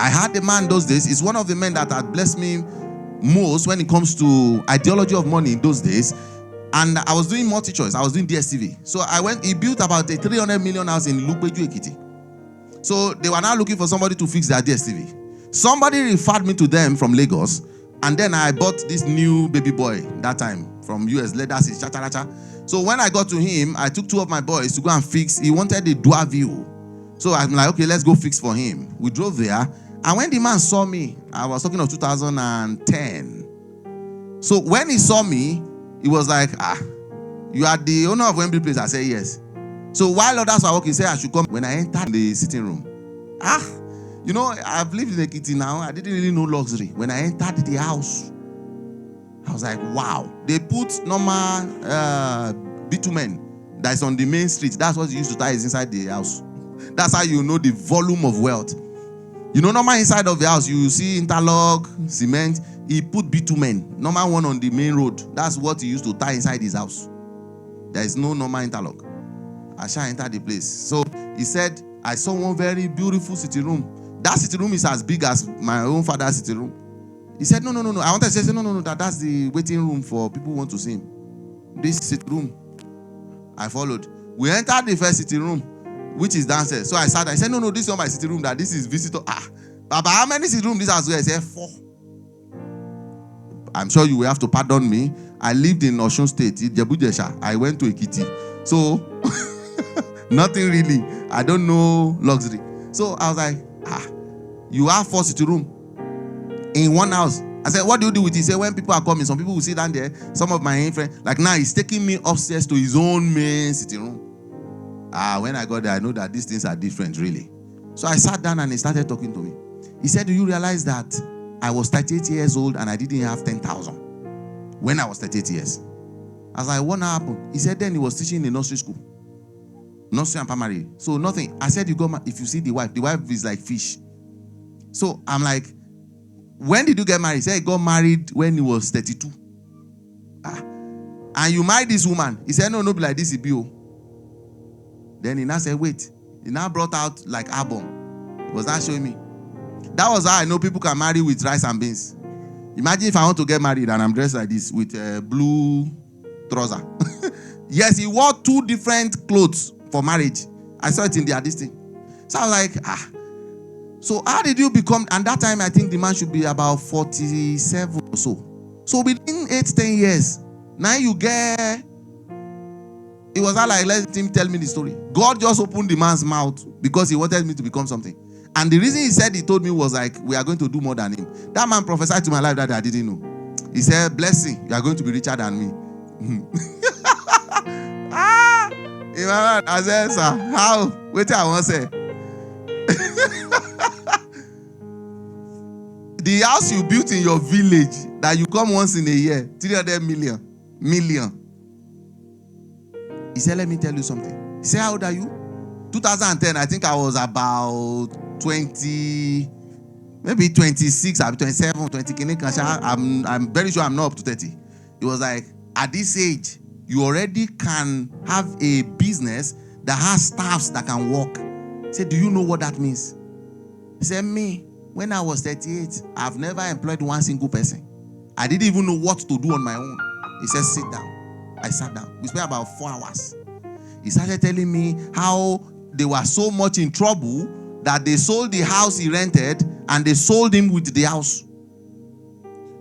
I had a man those days. It's one of the men that had blessed me most when it comes to ideology of money in those days. And I was doing multi-choice. I was doing DSTV. So he built about a 300 million house in Lukbeju Ekiti. So they were now looking for somebody to fix their DSTV. Somebody referred me to them from Lagos. And then I bought this new baby boy that time from US, Legacy, cha-cha-cha. So when I got to him, I took 2 of my boys to go and fix. He wanted a dual view. So I'm like, okay, let's go fix for him. We drove there. And when the man saw me, I was talking of 2010. So when he saw me, he was like, you are the owner of Wembley Place? I said, yes. So while others were walking, he said I should come. When I entered the sitting room, I've lived in Ekiti now. I didn't really know luxury. When I entered the house, I was like, wow. They put normal bitumen that's on the main street. That's what you used to tie inside the house. That's how you know the volume of wealth. Normal inside of the house, you see interlock, cement. He put bitumen, normal one on the main road. That's what he used to tie inside his house. There is no normal interlock. I shall enter the place. So he said, I saw one very beautiful sitting room. That sitting room is as big as my own father's sitting room. He said, no. I wanted to say, no, that's the waiting room for people who want to see him. This sitting room. I followed. We entered the first sitting room, which is downstairs. So I sat there. I said, no, this is not my sitting room. That this is visitor. Baba, how many sitting rooms this has? I said, 4. I'm sure you will have to pardon me. I lived in Osun State, Ijebu-Jesha. I went to Ekiti. So, nothing really. I don't know luxury. So I was like, you have 4 sitting room in one house. I said, what do you do with it? He said, when people are coming, some people will sit down there. Some of my friends, like now, he's taking me upstairs to his own main sitting room. When I got there, I know that these things are different, really. So I sat down and he started talking to me. He said, do you realize that I was 38 years old and I didn't have 10,000 when I was 38 years? I was like, what happened? He said, then he was teaching in nursery school. Nursery and primary. So nothing. I said, if you see the wife is like fish. So I'm like, when did you get married? He said he got married when he was 32. And you married this woman? He said, no, be like this, Ibio. Then he now said, wait. He now brought out like album. He was not showing me. That was how I know people can marry with rice and beans. Imagine if I want to get married and I'm dressed like this with a blue trouser. Yes, he wore 2 different clothes for marriage. I saw it in their listing. So I was like, So how did you become? And that time I think the man should be about 47 or so. So within 8-10 years, now you get. It was not like, let him tell me the story. God just opened the man's mouth because he wanted me to become something. And the reason he said he told me was like, we are going to do more than him. That man prophesied to my life that I didn't know. He said, blessing, you are going to be richer than me. I said, sir, how? Wait, I want to say. The house you built in your village that you come once in a year, 300 million. He said, let me tell you something. He said, how old are you? 2010, I think I was about 20, maybe 26, I'll be 27, 20. I'm very sure I'm not up to 30. It was like, at this age, you already can have a business that has staffs that can work. He said, do you know what that means? He said, me, when I was 38, I've never employed one single person. I didn't even know what to do on my own. He said, sit down. I sat down. We spent about 4 hours. He started telling me how they were so much in trouble that they sold the house he rented and they sold him with the house.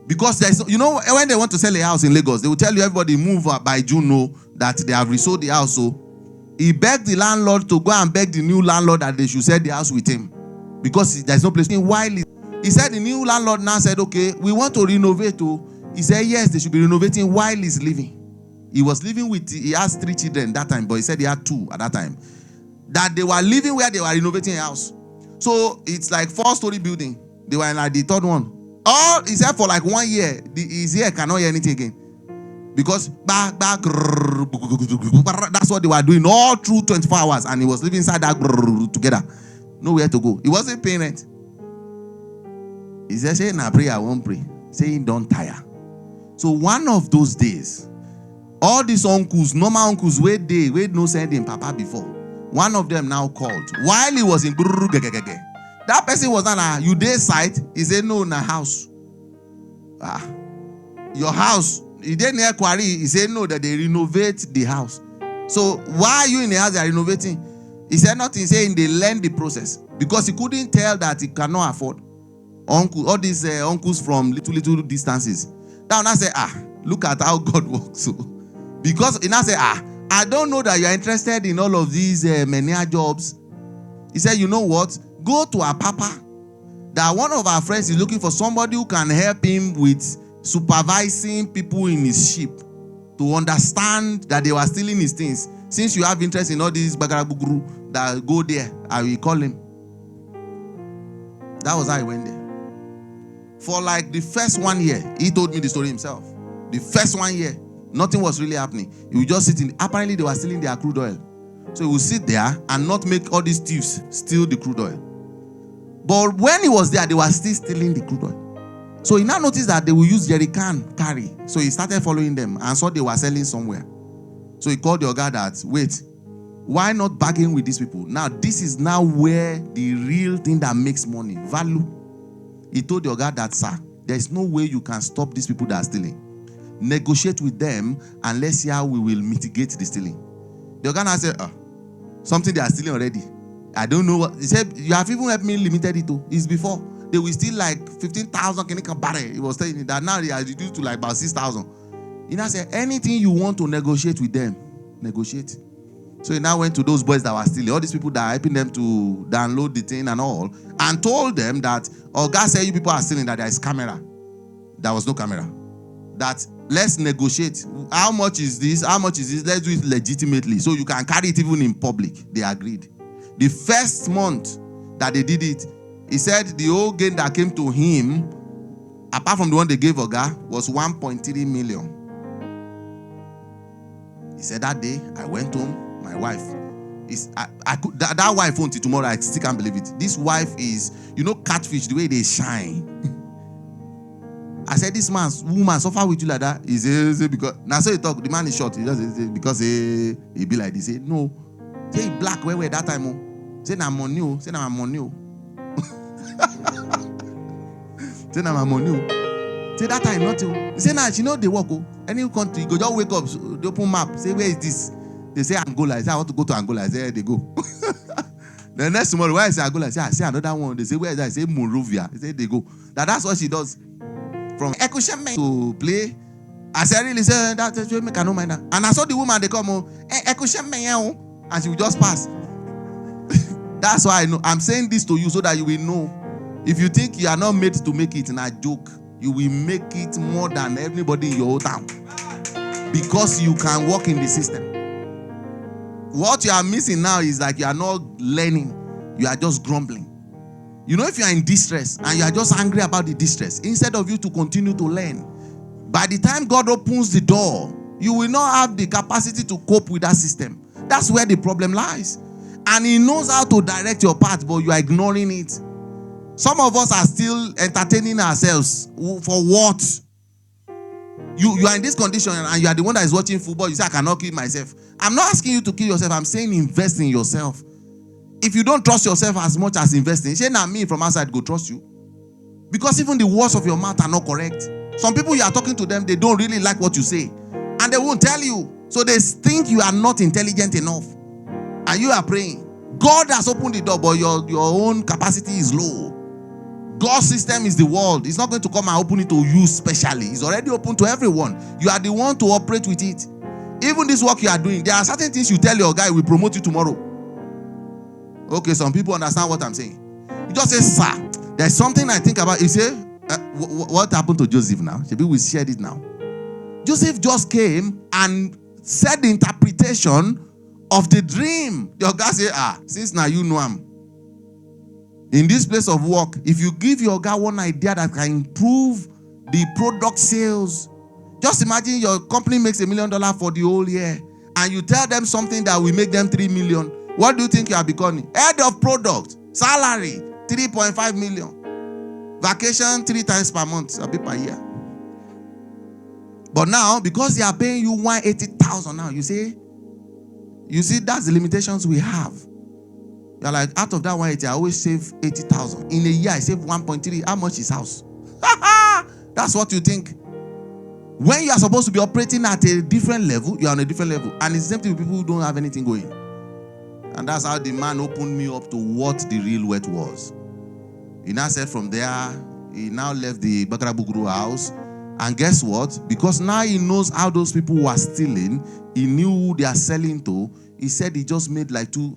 Because there's, when they want to sell a house in Lagos, they will tell you everybody move by June, know that they have resold the house. So he begged the landlord to go and beg the new landlord that they should sell the house with him. Because there's no place. While he said the new landlord now said, okay, we want to renovate. He said, yes, they should be renovating while he's living. He was living he has 3 children that time, but he said he had 2 at that time. That they were living where they were renovating a house. So it's like 4-story building. They were in like the 3rd one. He said for like 1 year, his ear cannot hear anything again. Because back, that's what they were doing all through 24 hours. And he was living inside that together. Nowhere to go. He wasn't paying rent. He said, say, nah, pray, I won't pray. Saying, don't tire. So one of those days, all these uncles, normal uncles, where no send him papa before. One of them now called while he was in that That person was not you day site. He said, no, in a house. Your house. He didn't hear quarry. He said, no, that they renovate the house. So why are you in the house they are renovating? He said nothing. He said they learn the process. Because he couldn't tell that he cannot afford. Uncle, all these uncles from little distances. Now I say, look at how God works. So, because he now say, I don't know that you are interested in all of these menial jobs. He said, you know what? Go to our papa. That one of our friends is looking for somebody who can help him with supervising people in his ship to understand that they were stealing his things. Since you have interest in all these bagarabuguru that go there, I will call him. That was how he went there. For like the first 1 year, he told me the story himself. The first 1 year, nothing was really happening. He would just sit in. Apparently, they were stealing their crude oil. So he would sit there and not make all these thieves steal the crude oil. But when he was there, they were still stealing the crude oil. So he now noticed that they will use jerry can carry. So he started following them and saw they were selling somewhere. So he called the guy that, wait, why not bargain with these people? Now, this is now where the real thing that makes money, value. He told the guy that, sir, there is no way you can stop these people that are stealing. Negotiate with them and let's see how we will mitigate the stealing. The guy now said, something they are stealing already. I don't know what. He said, you have even helped me limited it to. It's before. They will steal like 15,000 Kenyan barrel. He was telling me that now they are reduced to like about 6,000. He now said, anything you want to negotiate with them, negotiate. So he now went to those boys that were stealing, all these people that are helping them to download the thing and all, and told them that, God said you people are stealing, that there is camera. There was no camera. That let's negotiate. How much is this? How much is this? Let's do it legitimately. So you can carry it even in public. They agreed. The first month that they did it, he said the whole gain that came to him, apart from the one they gave Oga, was 1.3 million. He said that day, I went home. My wife is that wife until tomorrow. I still can't believe it. This wife is, catfish, the way they shine. I said, this woman suffer with you like that. He says, because now so he talk, the man is short. He just say, because he be like this. He say, no. Say he black where that time. Oh. Say na money. Oh. Say na my money. Oh. Say na my money. Oh. Say that time not. Oh. He say now she know they work. Oh. Any country, you go just wake up, they open map. Say where is this? They say Angola. I say I want to go to Angola. I say they go. The next tomorrow, where is Angola? I say another one. They say where is that? I say Monrovia. They say they go. That's what she does. From Ekusheme to play. I said really say that make I no mind that. And I saw the woman they come Ekusheme and she will just pass. That's why I know. I'm saying this to you so that you will know. If you think you are not made to make it in a joke, you will make it more than everybody in your whole town. Because you can work in the system. What you are missing now is like you are not learning. You are just grumbling. If you are in distress and you are just angry about the distress, instead of you to continue to learn, by the time God opens the door, you will not have the capacity to cope with that system. That's where the problem lies. And He knows how to direct your path, but you are ignoring it. Some of us are still entertaining ourselves. For what? You are in this condition and you are the one that is watching football. You say, I cannot kill myself. I'm not asking you to kill yourself. I'm saying invest in yourself. If you don't trust yourself as much as investing, say now me from outside go trust you. Because even the words of your mouth are not correct. Some people you are talking to them, they don't really like what you say. And they won't tell you. So they think you are not intelligent enough. And you are praying. God has opened the door, but your own capacity is low. God's system is the world. It's not going to come and open it to you specially. It's already open to everyone. You are the one to operate with it. Even this work you are doing, there are certain things you tell your guy will promote you tomorrow. Okay, some people understand what I'm saying. You just say, sir, there's something I think about. You say, what happened to Joseph now? Maybe we shared it now. Joseph just came and said the interpretation of the dream. Your guy say, since now you know him. In this place of work, if you give your guy one idea that can improve the product sales, just imagine your company makes $1 million for the whole year, and you tell them something that will make them 3 million. What do you think you are becoming? Head of product, salary 3.5 million, vacation 3 times per month, a bit per year. But now, because they are paying you 180,000 now, you see that's the limitations we have. You're like, out of that 180, I always save 80,000. In a year, I save 1.3. How much is house? That's what you think. When you are supposed to be operating at a different level, you are on a different level. And it's the same thing with people who don't have anything going. And that's how the man opened me up to what the real wealth was. He now said from there, he now left the Bakara Buguru house. And guess what? Because now he knows how those people were stealing, he knew who they are selling to. He said he just made like to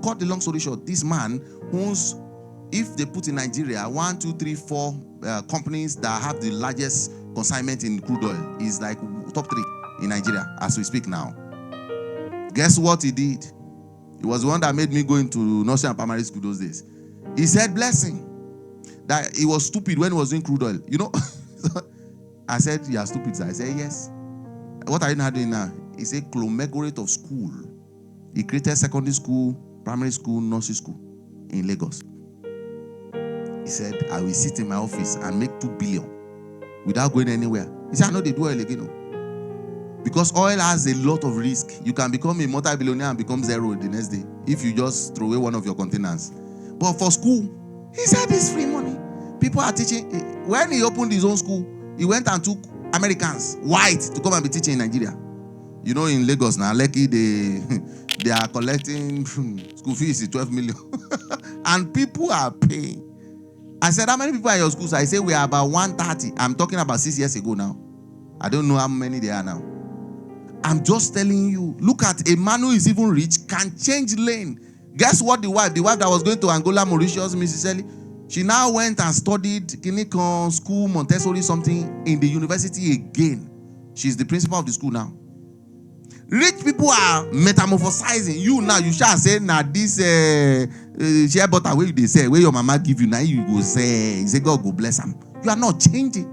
cut the long story short, this man owns, if they put in Nigeria, 1, 2, 3, 4 companies that have the largest consignment in crude oil, is like top 3 in Nigeria as we speak now. Guess what he did? He was the one that made me go into nursery and primary school those days. He said, blessing, that he was stupid when he was doing crude oil. You know? I said, you are stupid, sir. I said, yes. What are you now doing now? He said, conglomerate of school. He created secondary school, primary school, nursery school in Lagos. He said, I will sit in my office and make 2 billion without going anywhere. He said, I know they do oil again. Because oil has a lot of risk. You can become a multi-billionaire and become zero the next day if you just throw away one of your containers. But for school, he said it's free money. People are teaching. When he opened his own school, he went and took Americans, white, to come and be teaching in Nigeria. You know, in Lagos now, Lekki, they are collecting school fees, 12 million. And people are paying. I said, how many people are in your schools? I said, we are about 130. I'm talking about 6 years ago now. I don't know how many there are now. I'm just telling you, look at a man who is even rich, can change lane. Guess what the wife that was going to Angola, Mauritius, Mississippi, she now went and studied clinical school, Montessori, something in the university again. She's the principal of the school now. Rich people are metamorphosizing. You now, you shall say, now this share butter where they say, where your mama give you, now you go say God go bless them. You are not changing.